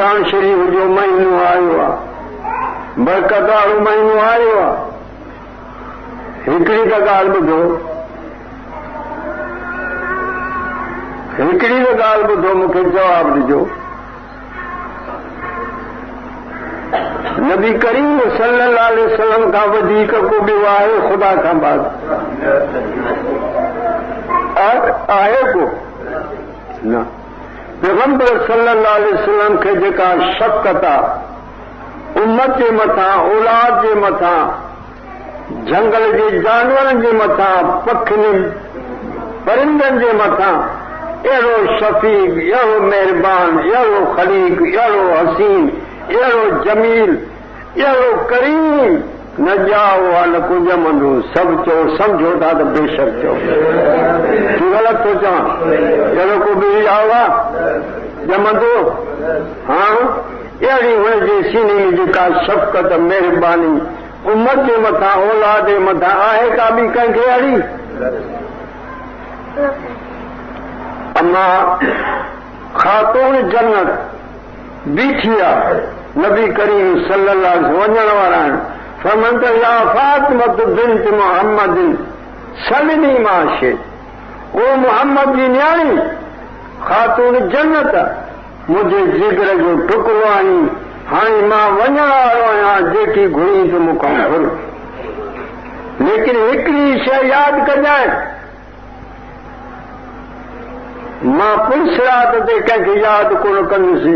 रमजान शरीफ जो महीनो आयो आहे, बरकत वारो महीनो आयो आहे। हिकिड़ी त ॻाल्हि ॿुधो, हिकिड़ी त ॻाल्हि ॿुधो, मूंखे जवाबु ॾिजो। नबी करीम सल्लल्लाहु अलैहि वसल्लम खां वधीक को ॿियो आहे ख़ुदा खां बाद? आहे को न? पैगंबर सल्लल्लाहु अलैहि वसल्लम खे जेका शफ़क़त आहे उम्मत जे मथां, औलाद जे मथां, जंगल जे जानवरनि जे मथां, पखियुनि परिंदनि जे मथां, अहिड़ो शफ़ीक़, अहिड़ो महिरबान, अहिड़ो ख़लीक़, अहिड़ो हसीन, अहिड़ो जमील, अहिड़ो करीम न ॼाओ आहे न को ॼमंदो। सभु चओ, सम्झो था त बेशक चओ, तूं ग़लति थो चवां। अहिड़ो को बि ॼाओ आहे ॼमंदो? हा, अहिड़ी हुनजे सीने में जेका शफ़क़त, महिरबानी उम्मत जे मथां, औलाद जे मथां आहे का बि कंहिंखे अहिड़ी? अम्मा ख़ातून जन्नत बीठी आहे, नबी करीम सल्लल्लाहु अलैहि वसल्लम वञण वारा आहिनि। फरमाइनि था या फातिमत बिन्त मुहम्मद सलनी मां शे, ओ मुहम्मद जी न्याणी ख़ातून जन्नत मुंहिंजे जिगर जो टुकड़ो आहीं। हाणे मां वञण वारो आहियां, जेकी घुरी त मूंखां घुर। लेकिन हिकिड़ी शइ यादि कजांइ, मां पुलिस रात ते कंहिंखे यादि कोन कंदुसि।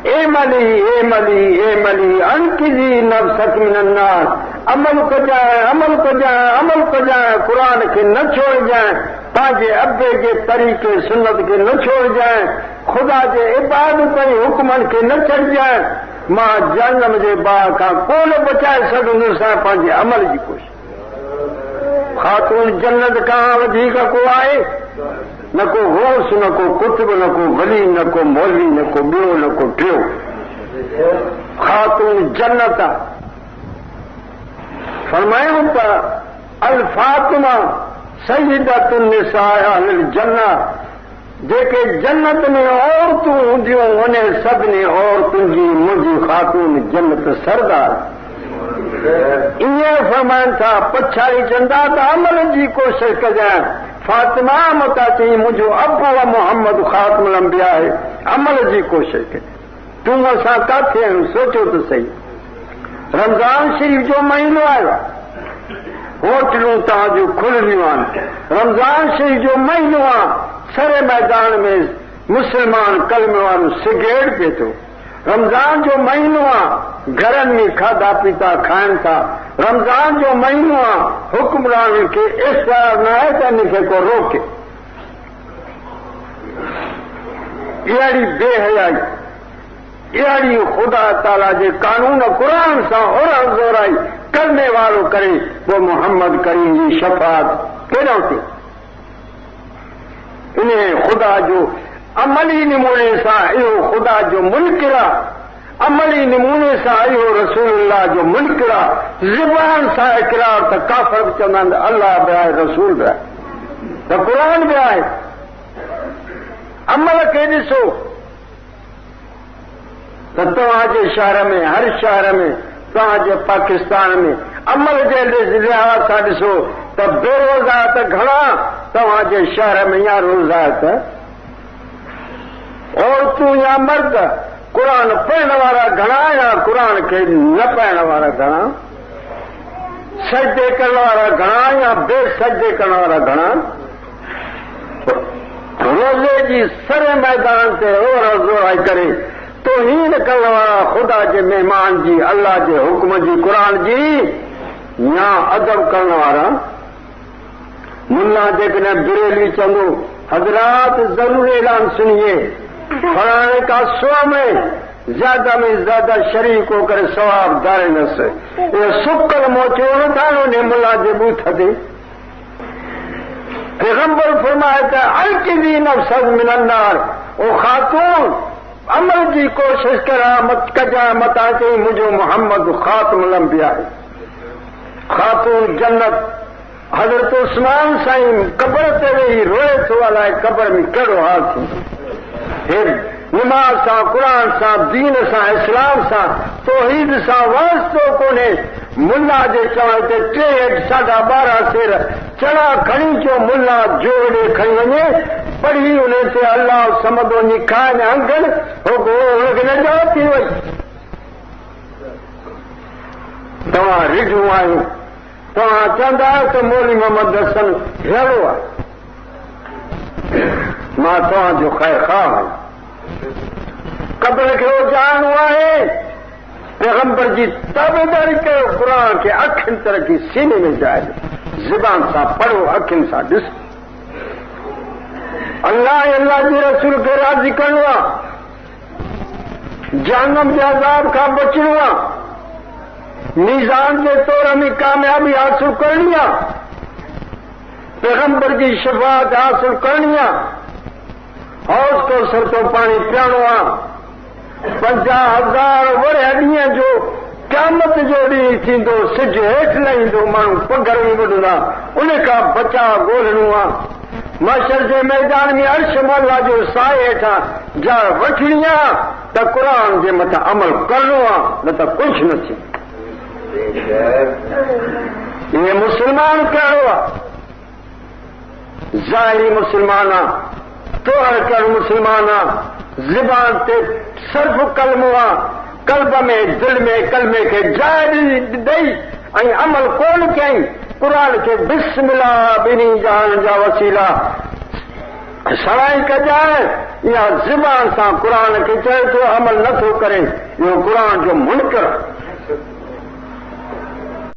ए मली अनकिज़ी नफ़्सक मिनन नास, अमल कजांइ, अमल कजांइ, अमल कजांइ, क़ुरान खे न छोड़जांइ, पंहिंजे अब्बे जे तरीक़े सुन्नत खे न छोड़जांइ, ख़ुदा जे इबादत ऐं हुक्मनि खे न छॾजांइ। मां जहन्नम जे बाहि खां कोन बचाए सघंदुसि पंहिंजे अमल जी कोशिश। ख़ातून जन्नत खां वधीक को आहे? न को गौस, न को कुतुब, न को वली, न को मौलवी, न को ॿियो, न को टियों। ख़ातून जन्नत फरमायूं त अल फातिमा सय्यदतुन निसाए अहलिल जन्नत, जेके जन्नत में औरतूं हूंदियूं उन सभिनी औरतुनि जी मुंहिंजी ख़ातून जन्नत सरदार। ईअं फरमाइनि था, पछाड़ी चवंदा त अमल जी कोशिशि कजांइ। फातिमा मता चई मुंहिंजो अबु मोहम्मद ख़ातमुल अंबिया आहे, अमल जी कोशिशि कजांइ। तूं असां किथे आहियूं? सोचो त सही, रमज़ान शरीफ़ जो महीनो आयो आहे, होटलूं तव्हांजूं खुलंदियूं आहिनि। रमज़ान शरीफ़ जो महीनो आहे, सरे मैदान में मुस्लमान कलमे वारो सिगरेट पिए थो। रमज़ान जो महीनो आहे, घरनि में खाधा पीता खाइनि था। रमज़ान जो महीनो आहे, हुक्मरान खे इख़्तियार न आहे त हिनखे को रोके। अहिड़ी बेहयाई, अहिड़ी ख़ुदा ताला जे कानून क़ुरान सां और ज़ोराई करने वारो करे वो मोहम्मद करीम जी शफ़ाअत केॾां थी? इन ख़ुदा जो अमली नमूने सां इहो ख़ुदा जो मुनकिर आहे, अमली नमूने सां इहो रसूलुल्लाह जो मुनकिर आहे। ज़ुबान सां इक़रार त काफ़िर बि चवंदा आहिनि अल्लाह बि आहे, रसूल बि आहे, त क़ुरान बि आहे। अमल खे ॾिसो त तव्हांजे शहर में, हर शहर में, तव्हांजे पाकिस्तान में अमल जे लिहाज़ सां ॾिसो त बेरोज़गार घणा तव्हांजे शहर में या रोज़गार औरतूं या मर्द, क़ुरान पढ़ण वारा घणा या क़ुरान खे न पढ़ण वारा घणा, सजदे करण वारा घणा या बेसजदे करण वारा घणा। रोज़े जी सरे मैदान ते ज़ोराई करे तौहीन करण वारा ख़ुदा जे महिमान जी, अल्लाह जे हुक्म जी, क़ुरान जी या अदब करण वारा मुल्ला जेकॾहिं बिरेलवी चवंदो हज़रात ज़रूर ऐलान सुनिए, फलाने का 100 में ज्यादा शरीक होकर सवाब दारे न से ये सुकल मोचो न था ने मुल्ला जे बूथ दे। पैगंबर फरमाया था अलकिज़ी नफ़्सक मिनन नार, ओ खातून अमल जी कोशिश करा मत कजा मता चई मुझो मोहम्मद ख़ातमुल अंबिया है। खातून जन्नत हज़रत उस्मान साईं कब्र ते वेही रोए थो अलाए कब्र में कहिड़ो हाल थी। फिर नमाज सां, कुरान सां, दीन सां, इस्लाम सां, तौहीद सां वास्तो कोन्हे। मुल्ला जे चवण ते 3.12 सेर चड़ा खणी चो मुल्ला जो ॾे खणी वञे, पढ़ी उन ते अल्लाह समद वञी खाइनि अंगनि, हुनखे न ॼाण थी वई। तव्हां रिढूं आहियो, तव्हां चवंदा आहियो त मौलवी मोहम्मद हसन अहिड़ो आहे। मां तव्हांजो ख़ैर ख़्वाह आहियां। क़ब्र खे उजाड़णो आहे, पैगंबर जी ताबेदारी कयो, क़ुर खे अखियुनि तरक़ी सीने में जाइ, ज़ुबान सां पढ़ो, अखियुनि सां ॾिसो। अल्लाह जे रसूल खे राज़ी करणो आहे, जहन्नम जे अज़ाब खां बचणो आहे, मीज़ान जे तौर में कामयाबी हासिल करणी आहे, पैगंबर जी शफ़ाअत हासिल करणी आहे, हौज़ कौसर तो पाणी पीअणो आहे, 50,000 वड़े ॾींहं जो क़यामत जो ॾींहुं थींदो, सिज हेठि लहींदो, माण्हू पघर में ॿुधंदा, उन खां बचाव ॻोल्हणो आहे। महशर जे मैदान में अर्श मौला जो साए हेठां ॼाण वठणी आहे त क़ुर जे मथां अमल करणो आहे, न त कुझु न थी। इहे मुस्लमान कहिड़ो आहे? ज़ाहिरी मुस्लमान आहे, तोहर कहिड़ो मुस्लमान आहे, ज़ुबान ते सिर्फ़ कलमो आहे, कल्ब में दिल में कलमे खे जाइ ॾेई ऐं अमल कोन कयईं। क़ुर खे बिस्मिल्लाह ॿिन्ही जहान जा वसीला सराई कजाए, या ज़ुबान सां क़ुर खे चए थो अमल नथो करे, इहो क़ुर जो मुनकर।